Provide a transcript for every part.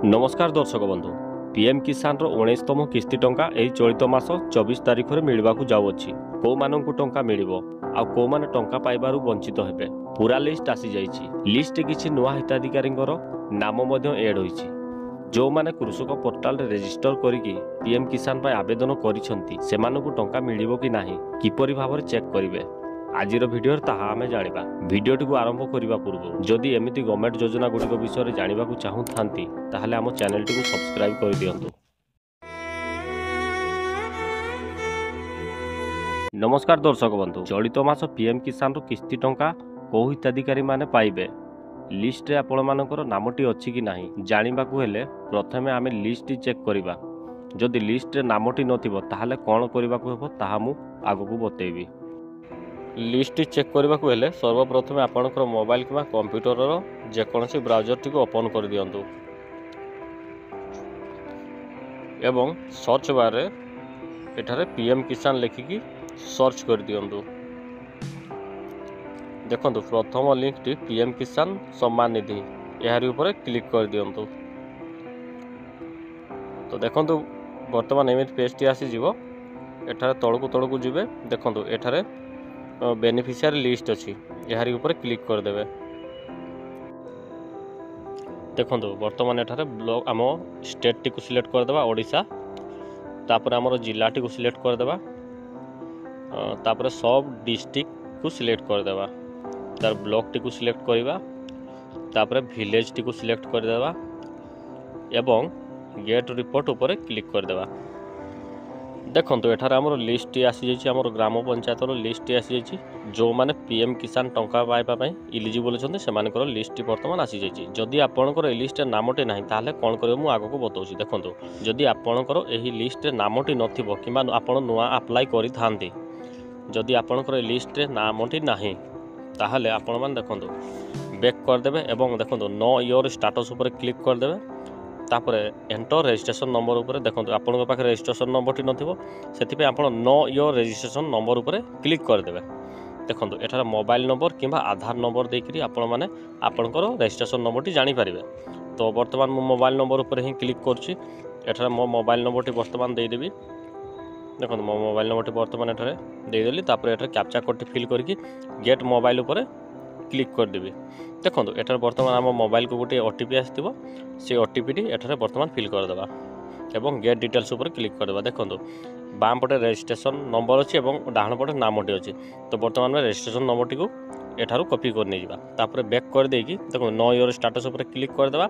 नमस्कार दर्शक बंधु पीएम किसान रो 19तम किस्ती टंका एही चलित मास 24 तारिख रे मिलबाकू जाउछि। को माननकु टंका मिलिबो आ को माने टंका पाइबारु वंचित हेबे पूरा लिस्ट आसी जाइछि। लिस्ट किछि नुआ हिताधिकारींकर नाम मध्य एड होइछि। जो माने कृषक पोर्टाल रे रजिस्टर करिकि पीएम किसान पाइ आवेदन करिसंती सेमानकु टंका मिलिबो कि नाही किपरि भाबरे चेक करिवे आजिर भिडियो ताहा आमे जानिबा। भिडियोटी को आरंभ करिबा पूर्व जदि एमिति गवर्नमेंट योजना गुड़िक विषय जानिबा को चाहुथांती ताहले आम चैनल टी को सब्सक्राइब कर दियंतु। नमस्कार दर्शक बंधु चलित मास पीएम किसान रो किस्ती टंका को हिताधिकारी माने पाइबे लिस्ट रे आपण मानकर नामटी अछि कि नाही जानिबा को हेले प्रथमे आमे लिस्ट चेक करिबा। जदि लिस्ट रे नामटी नथिबो ताहले कोन करिबा को हेबो ताहा मु आगु को बतेबी। लिस्ट चेक करने को हेले सर्वप्रथम आपणकर मोबाइल किंवा कंप्यूटर जेकोसी ब्राउजर टी ओपन कर दियंतु एवं सर्च बार एठारे पीएम किसान लिखिकी सर्च कर दियंतु। देखंतु प्रथम लिंक टी पीएम किसान सम्मान निधि यारी ऊपर क्लिक कर दियंतु। तो देखंतु वर्तमान एमित पेज टी आसी जीवो एठारे तळकु जिवे। देखंतु एठारे बेनिफिशियरी लिस्ट अच्छी यारी ऊपर क्लिक कर देवे। देखंतु वर्तमान एठारे ब्लॉक आम स्टेट टी को सिलेक्ट कर देबा ओडिशा तापर हमर जिला टी को सिलेक्ट कर देबा तापर सब डिस्ट्रिक्ट को सिलेक्ट कर देबा तार ब्लॉक टी को सिलेक्ट करबा तापर विलेज टी को सिलेक्ट कर देबा एवं गेट रिपोर्ट ऊपर क्लिक कर देबा। देखंतु एठार हमर लिस्ट टी आसी जाइछि हमर ग्राम पंचायत रो लिस्ट टी आसी जाइछि जो माने पीएम किसान टंका पाइबा पई इलिजिबल छथि सेमानकर लिस्ट टी वर्तमान आसी जाइछि। जदि आपणकर ए लिस्ट रे नामटी नाही ताहले कोन करियो मु आगो को बतौछि। देखंतु जदि आपणकर एही लिस्ट रे नामटी नथिबो किबा आपण नुआ अप्लाई करि थांती जदि आपणकर ए लिस्ट रे नामटी नाही ताहले आपण मान देखंतु बैक कर देबे एवं देखंतु नो योर स्टेटस ऊपर क्लिक कर देबे तापर एंटर रजिस्ट्रेशन नंबर ऊपर देखंतु आपन पाखे रजिस्ट्रेशन नंबर टी नथिबो सेति आपण नो योर रजिस्ट्रेशन नंबर ऊपर क्लिक कर देबे। देखंतु एठार मोबाइल नंबर किंबा आधार नंबर देकरी आपण माने आपनकर रजिस्ट्रेशन नंबर टी जानि परिबे। तो वर्तमान मो मोबाइल नंबर ऊपर ही क्लिक करछि एठार मो मोबाइल नंबर टी वर्तमान दे देबी। देखंतु मो मोबाइल नंबर टी वर्तमान एठारे दे देली तापर एठार कैप्चा कोड टी फिल करके गेट मोबाइल ऊपर क्लिक कर देबी। देखो एठार वर्तमान आम मोबाइल को गोटे ओटीपी आसथिबो से ओटीपी टी एठारे वर्तमान फिल कर देबा एवं गेट डिटेल्स ऊपर क्लिक कर देबा। देखो बाम पटे रजिस्ट्रेशन नंबर अच्छी और डाहाण पटे नामटी अच्छी तो वर्तमान में रजिस्ट्रेशन नंबर टी को एठारू कॉपी कर नहीं जाबा तापर बैक कर देकी देखो नो योर स्टेटस ऊपर क्लिक कर देबा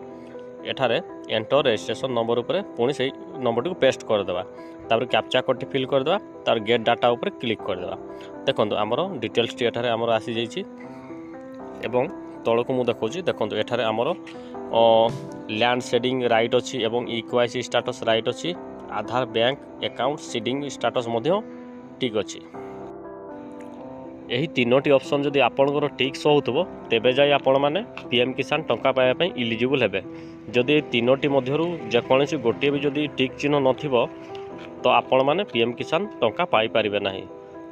एठारे एंटर रजिस्ट्रेशन नंबर ऊपर पुणी से नंबर टी को पेस्ट कर देबा तापर कैप्चा कोड टी फिल कर देबा तार गेट डाटा ऊपर क्लिक कर देबा। देखो आमर डिटेल्स टी एठारे आमर आसी जाइछि एवं तलक मु देखौछि। देखंतु एठारे हमर लैंड शेडिंग राइट अछि एवं इक्वाइसी स्टेटस राइट अछि आधार बैंक अकाउंट सीडिंग स्टेटस मध्य ठीक अछि। एही तीनोटी ऑप्शन जदि आपनकर ठीक सो होतबो तेबे जाय आपण माने पीएम किसान टंका पाया पई इलिजिबल हेबे। जदि तीनोटी मध्यरु जे कोनोसी गोटे भी जदि ठीक चिन्ह नथिबो तो आपण माने पीएम किसान टंका पाई परिबे नाही।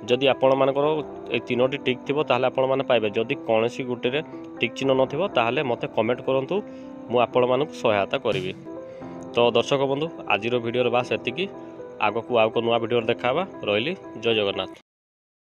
जदि आपण मानकर ए तीनोटी ठीक थिबो ताहले आपण माने पाइबे जदि कोनोसी गुटे रे ठीक चिन्ह नथिबो ताहले मते कमेंट करंतु मु आपण मानकु सहायता करिवि। तो दर्शक बंधु आजिरो वीडियो रे बास एतिकी आगो को आउ को नुआ वीडियो देखाबा रहिली। जय जगन्नाथ।